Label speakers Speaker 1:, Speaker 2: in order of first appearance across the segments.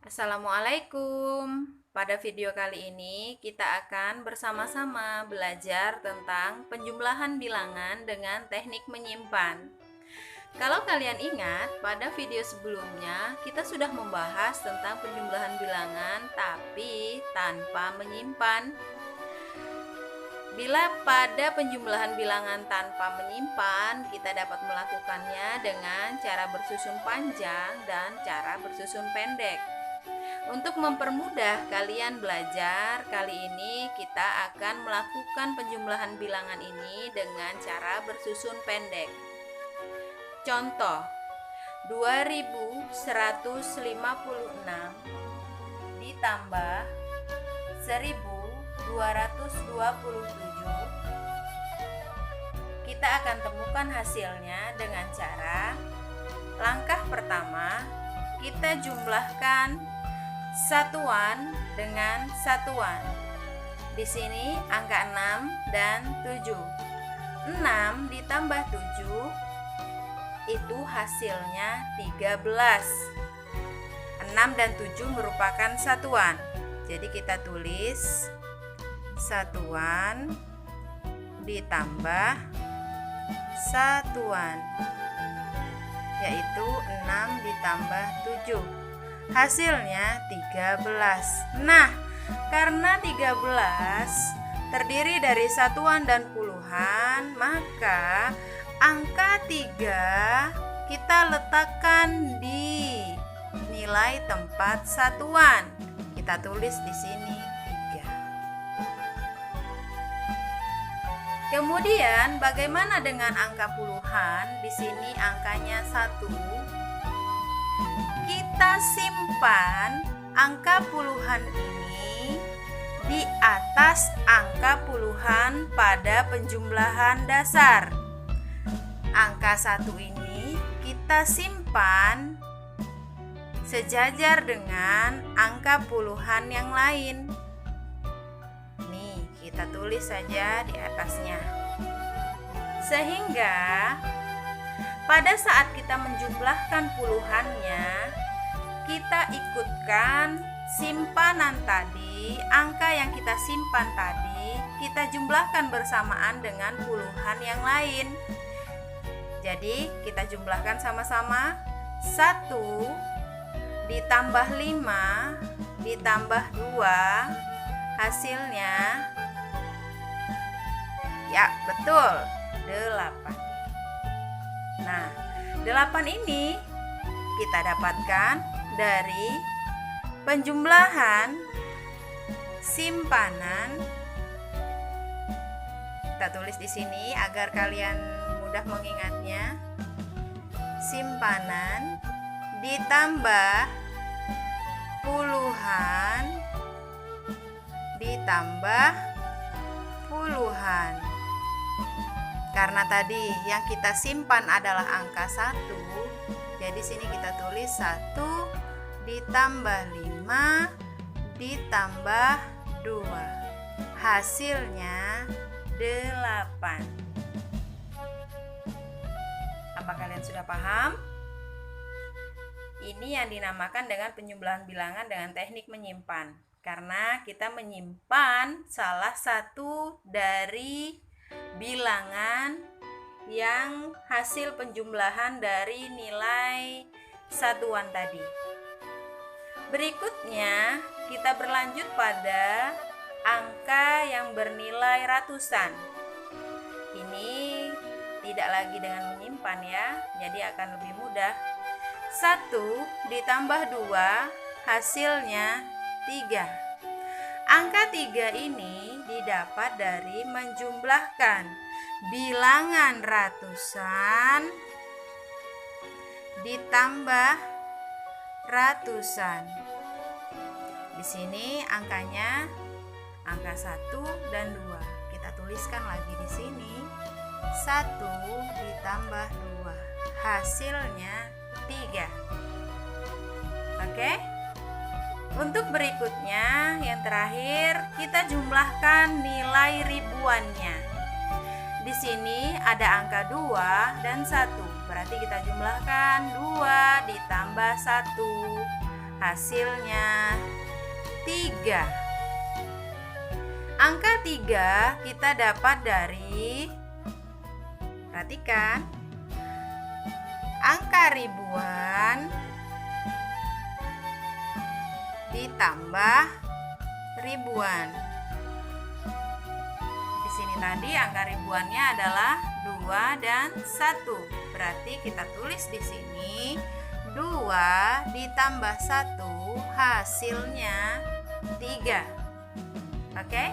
Speaker 1: Assalamualaikum. Pada video kali ini kita akan bersama-sama belajar tentang penjumlahan bilangan dengan teknik menyimpan. Kalau kalian ingat, pada video sebelumnya kita sudah membahas tentang penjumlahan bilangan tapi tanpa menyimpan. Bila pada penjumlahan bilangan tanpa menyimpan, kita dapat melakukannya dengan cara bersusun panjang dan cara bersusun pendek. Untuk mempermudah kalian belajar, kali ini kita akan melakukan penjumlahan bilangan ini dengan cara bersusun pendek. Contoh, 2156 ditambah 1227. Kita akan temukan hasilnya dengan cara langkah pertama, kita jumlahkan satuan dengan satuan. Di sini angka 6 dan 7. 6 ditambah 7 itu hasilnya 13. 6 dan 7 merupakan satuan. Jadi kita tulis satuan ditambah satuan, yaitu 6 ditambah 7. Hasilnya 13. Nah, karena 13 terdiri dari satuan dan puluhan, maka angka 3 kita letakkan di nilai tempat satuan. Kita tulis di sini 3. Kemudian bagaimana dengan angka puluhan? Di sini angkanya 1. Kita simpan angka puluhan ini di atas angka puluhan pada penjumlahan dasar. Angka 1 ini kita simpan sejajar dengan angka puluhan yang lain. Nih, kita tulis saja di atasnya. Sehingga pada saat kita menjumlahkan puluhannya, kita ikutkan simpanan tadi, angka yang kita simpan tadi, kita jumlahkan bersamaan dengan puluhan yang lain. Jadi, kita jumlahkan sama-sama. 1 ditambah 5 ditambah 2, hasilnya ya betul 8. Nah, 8 ini kita dapatkan dari penjumlahan simpanan. Kita tulis di sini agar kalian mudah mengingatnya. Simpanan ditambah puluhan ditambah puluhan. Karena tadi yang kita simpan adalah angka 1, jadi sini kita tulis 1 ditambah 5 ditambah 2. Hasilnya 8. Apa kalian sudah paham? Ini yang dinamakan dengan penjumlahan bilangan dengan teknik menyimpan. Karena kita menyimpan salah satu dari bilangan yang hasil penjumlahan dari nilai satuan tadi. Berikutnya kita berlanjut pada angka yang bernilai ratusan. Ini tidak lagi dengan menyimpan ya, jadi akan lebih mudah. 1 ditambah 2 hasilnya 3. Angka 3 ini didapat dari menjumlahkan bilangan ratusan ditambah ratusan. Di sini angkanya angka 1 dan 2. Kita tuliskan lagi di sini 1 ditambah 2 hasilnya 3. Oke? Untuk berikutnya, yang terakhir, kita jumlahkan nilai ribuannya. Di sini ada angka 2 dan 1. Berarti kita jumlahkan 2 ditambah 1. hasilnya 3. Angka 3 kita dapat dari, perhatikan, angka ribuan ditambah ribuan. Di sini tadi angka ribuannya adalah 2 dan 1. Berarti kita tulis di sini 2 ditambah 1 hasilnya 3. Oke?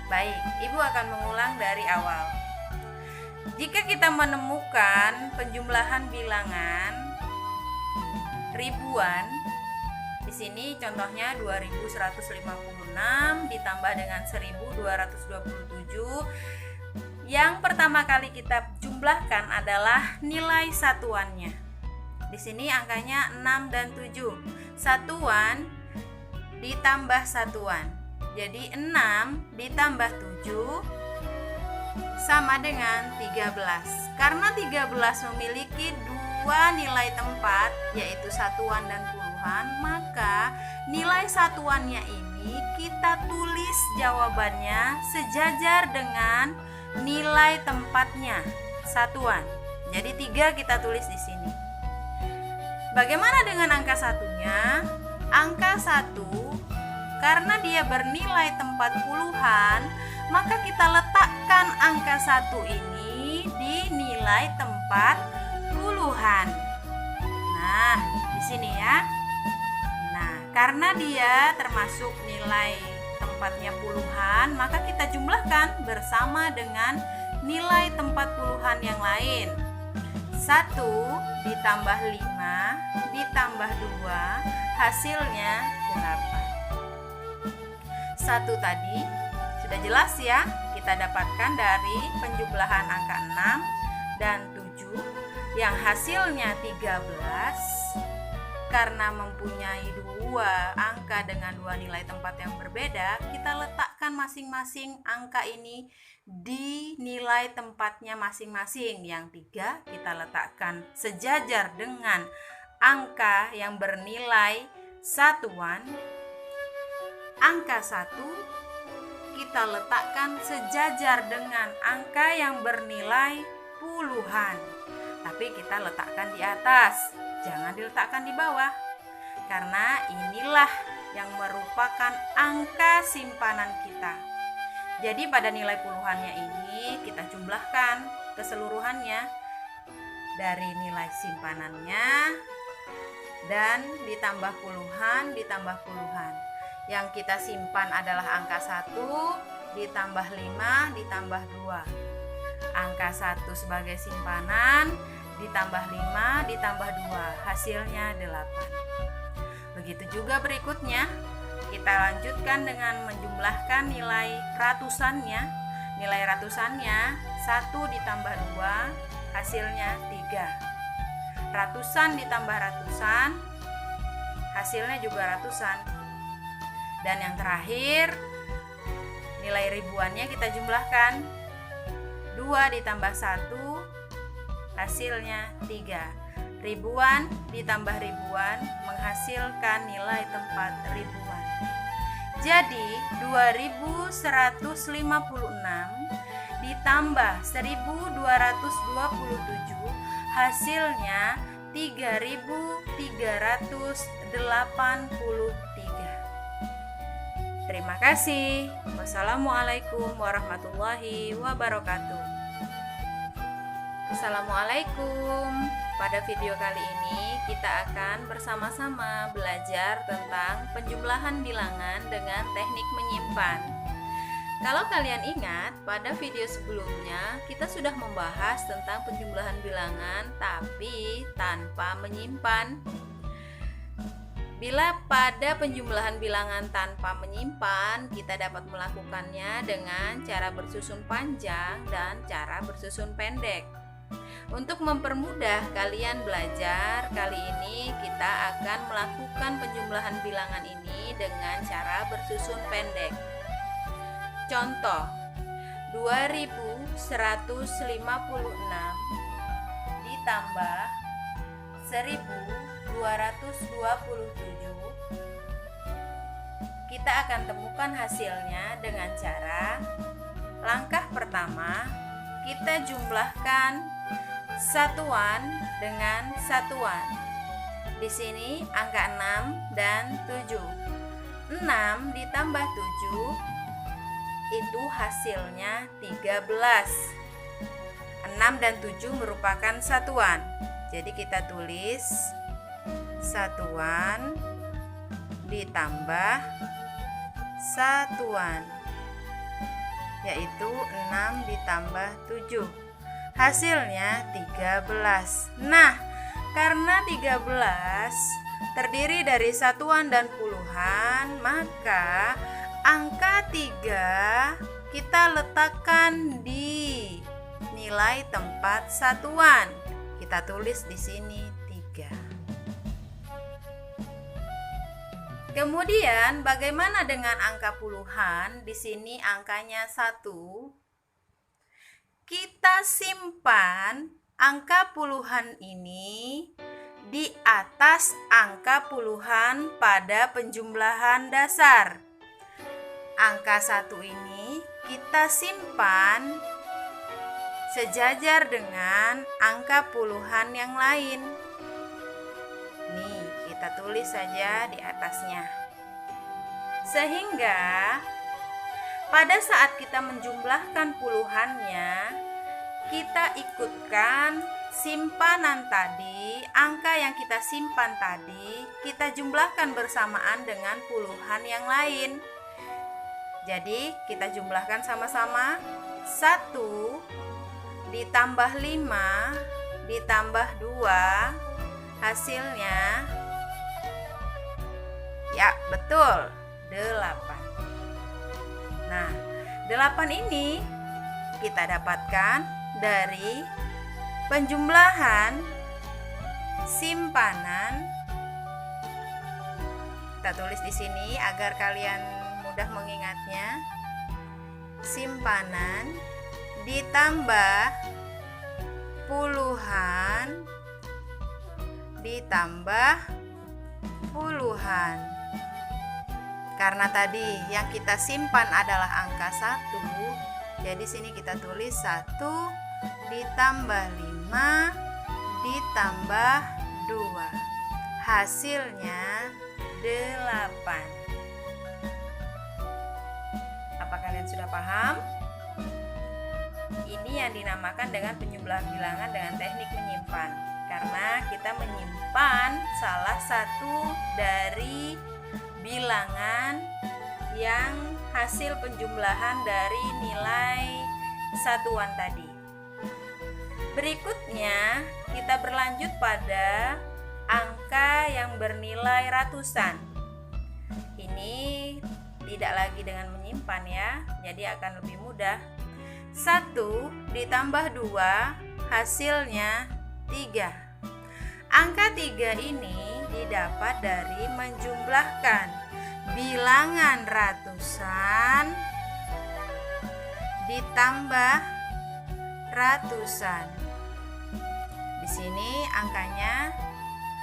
Speaker 1: Baik, Ibu akan mengulang dari awal. Jika kita menemukan penjumlahan bilangan ribuan, di sini contohnya 2156 ditambah dengan 1227. Yang pertama kali kita jumlahkan adalah nilai satuannya. Di sini angkanya 6 dan 7. Satuan ditambah satuan. Jadi 6 ditambah 7 sama dengan 13. Karena 13 memiliki dua nilai tempat, yaitu satuan dan puluhan, maka nilai satuannya ini kita tulis jawabannya sejajar dengan nilai tempatnya, satuan. Jadi 3 kita tulis di sini. Bagaimana dengan angka satunya? Angka 1, karena dia bernilai tempat puluhan, maka kita letakkan angka 1 ini di nilai tempat puluhan. Nah, di sini ya. Nah, karena dia termasuk nilai tempatnya puluhan, maka kita jumlahkan bersama dengan nilai tempat puluhan yang lain. 1 ditambah 5 ditambah 2 hasilnya 8. 1 tadi sudah jelas ya, kita dapatkan dari penjumlahan angka 6 dan 7 yang hasilnya 13. Karena mempunyai dua angka dengan dua nilai tempat yang berbeda, kita letakkan masing-masing angka ini di nilai tempatnya masing-masing. Yang 3 kita letakkan sejajar dengan angka yang bernilai satuan. Angka 1 kita letakkan sejajar dengan angka yang bernilai puluhan, tapi kita letakkan di atas, jangan diletakkan di bawah, karena inilah yang merupakan angka simpanan kita. Jadi pada nilai puluhannya ini kita jumlahkan keseluruhannya dari nilai simpanannya dan ditambah puluhan ditambah puluhan. Yang kita simpan adalah angka 1 ditambah 5 ditambah 2. Angka 1 sebagai simpanan ditambah 5 ditambah 2, hasilnya 8. Begitu juga berikutnya, kita lanjutkan dengan menjumlahkan nilai ratusannya. Nilai ratusannya 1 ditambah 2, hasilnya 3. Ratusan ditambah ratusan, hasilnya juga ratusan. Dan yang terakhir, nilai ribuannya kita jumlahkan. 2 ditambah 1, hasilnya 3. Ribuan ditambah ribuan menghasilkan nilai tempat ribuan. Jadi 2156 ditambah 1227 hasilnya 3383. Terima kasih. Wassalamualaikum warahmatullahi wabarakatuh. Assalamualaikum. Pada video kali ini kita akan bersama-sama belajar tentang penjumlahan bilangan dengan teknik menyimpan. Kalau kalian ingat, pada video sebelumnya kita sudah membahas tentang penjumlahan bilangan tapi tanpa menyimpan. Bila pada penjumlahan bilangan tanpa menyimpan, kita dapat melakukannya dengan cara bersusun panjang dan cara bersusun pendek. Untuk mempermudah kalian belajar, kali ini kita akan melakukan penjumlahan bilangan ini dengan cara bersusun pendek. Contoh, 2156 ditambah 1227, kita akan temukan hasilnya dengan cara langkah pertama, kita jumlahkan satuan dengan satuan. Di sini angka 6 dan 7. 6 ditambah 7 itu hasilnya 13. 6 dan 7 merupakan satuan. Jadi kita tulis satuan ditambah satuan, yaitu 6 ditambah 7. Hasilnya 13. Nah, karena 13 terdiri dari satuan dan puluhan, maka angka 3 kita letakkan di nilai tempat satuan. Kita tulis di sini 3. Kemudian bagaimana dengan angka puluhan? Di sini angkanya 1. Kita simpan angka puluhan ini di atas angka puluhan pada penjumlahan dasar. Angka 1 ini kita simpan sejajar dengan angka puluhan yang lain. Nih, kita tulis saja di atasnya. Sehingga pada saat kita menjumlahkan puluhannya, kita ikutkan simpanan tadi, angka yang kita simpan tadi, kita jumlahkan bersamaan dengan puluhan yang lain. Jadi, kita jumlahkan sama-sama. 1 ditambah 5 ditambah 2, hasilnya ya betul 8. Nah, 8 ini kita dapatkan dari penjumlahan simpanan. Kita tulis di sini agar kalian mudah mengingatnya. Simpanan ditambah puluhan ditambah puluhan. Karena tadi yang kita simpan adalah angka 1, jadi sini kita tulis 1 ditambah 5 ditambah 2. Hasilnya 8. Apa kalian sudah paham? Ini yang dinamakan dengan penjumlahan bilangan dengan teknik menyimpan. Karena kita menyimpan salah satu dari bilangan yang hasil penjumlahan dari nilai satuan tadi. Berikutnya, kita berlanjut pada angka yang bernilai ratusan. Ini tidak lagi dengan menyimpan ya, jadi akan lebih mudah. 1 ditambah 2 hasilnya 3. Angka 3 ini didapat dari menjumlahkan bilangan ratusan ditambah ratusan. Di sini angkanya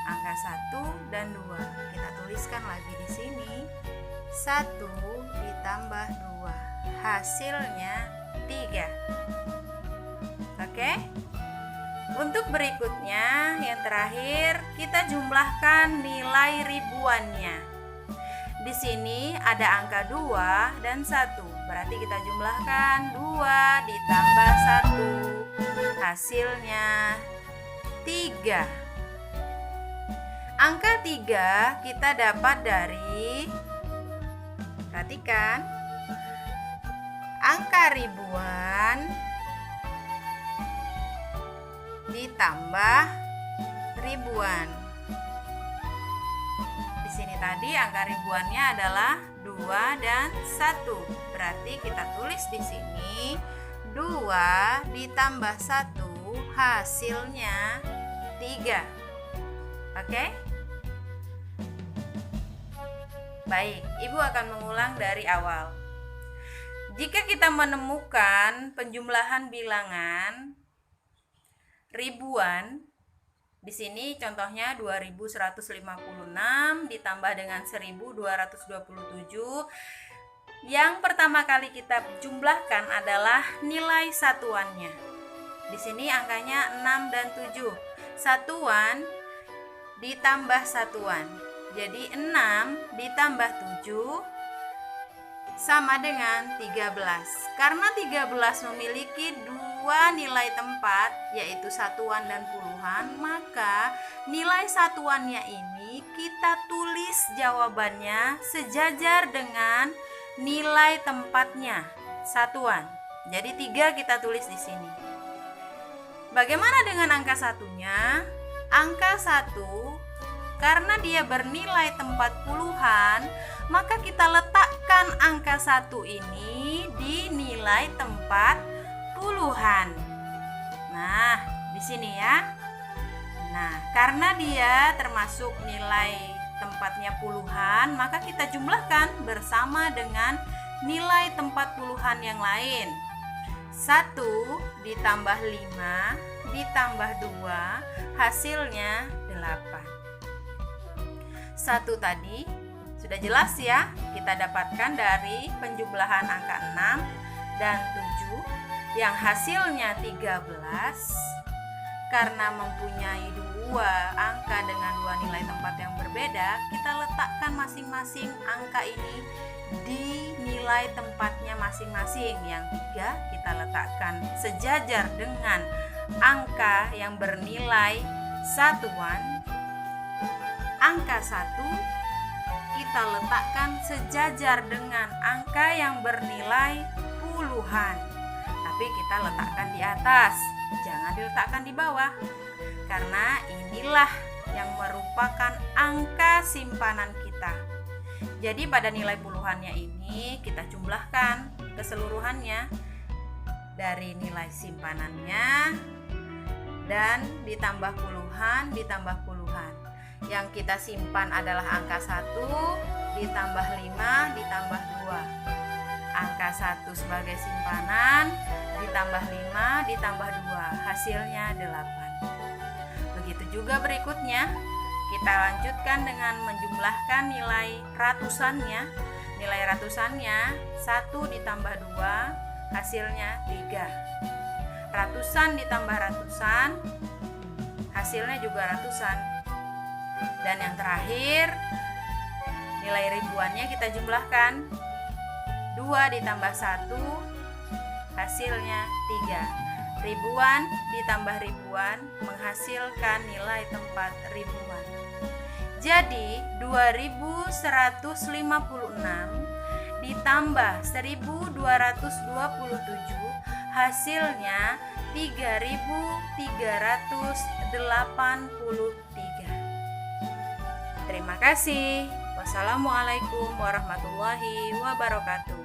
Speaker 1: angka 1 dan 2. Kita tuliskan lagi di sini 1 ditambah 2 hasilnya 3. Oke? Untuk berikutnya, yang terakhir, kita jumlahkan nilai ribuannya. Di sini ada angka 2 dan 1. Berarti kita jumlahkan 2 ditambah 1. Hasilnya 3. Angka 3 kita dapat dari, perhatikan, angka ribuan ditambah ribuan. Di sini tadi angka ribuannya adalah 2 dan 1. Berarti kita tulis di sini 2 ditambah 1 hasilnya 3. Oke? Baik, Ibu akan mengulang dari awal. Jika kita menemukan penjumlahan bilangan ribuan, Di sini contohnya 2156 ditambah dengan 1227. Yang pertama kali kita jumlahkan adalah nilai satuannya. Di sini angkanya 6 dan 7. Satuan ditambah satuan. Jadi 6 ditambah 7 sama dengan 13. Karena 13 memiliki dua nilai tempat, yaitu satuan dan puluhan, maka nilai satuannya ini kita tulis jawabannya sejajar dengan nilai tempatnya, satuan. Jadi 3 kita tulis di sini. Bagaimana dengan angka satunya? Angka 1 karena dia bernilai tempat puluhan, maka kita letakkan angka 1 ini di nilai tempat puluhan. Nah, di sini ya. Nah, karena dia termasuk nilai tempatnya puluhan, maka kita jumlahkan bersama dengan nilai tempat puluhan yang lain. 1 ditambah 5 ditambah 2, hasilnya 8. 1 tadi sudah jelas ya, kita dapatkan dari penjumlahan angka 6 dan 7 yang hasilnya 13. Karena mempunyai dua angka dengan dua nilai tempat yang berbeda, kita letakkan masing-masing angka ini di nilai tempatnya masing-masing. Yang 3 kita letakkan sejajar dengan angka yang bernilai satuan. Angka 1 kita letakkan sejajar dengan angka yang bernilai puluhan. Tapi kita letakkan di atas, jangan diletakkan di bawah. Karena inilah yang merupakan angka simpanan kita. Jadi pada nilai puluhannya ini kita jumlahkan keseluruhannya dari nilai simpanannya dan ditambah puluhan ditambah puluhan. Yang kita simpan adalah angka 1 ditambah 5 ditambah 2. Angka 1 sebagai simpanan ditambah 5 ditambah 2, hasilnya 8. Begitu juga berikutnya, kita lanjutkan dengan menjumlahkan nilai ratusannya. Nilai ratusannya 1 ditambah 2, hasilnya 3. Ratusan ditambah ratusan, hasilnya juga ratusan. Dan yang terakhir, nilai ribuannya kita jumlahkan. 2 ditambah 1, hasilnya 3. Ribuan ditambah ribuan menghasilkan nilai tempat ribuan. Jadi 2156 ditambah 1227 hasilnya 3383. Terima kasih. Wassalamualaikum warahmatullahi wabarakatuh.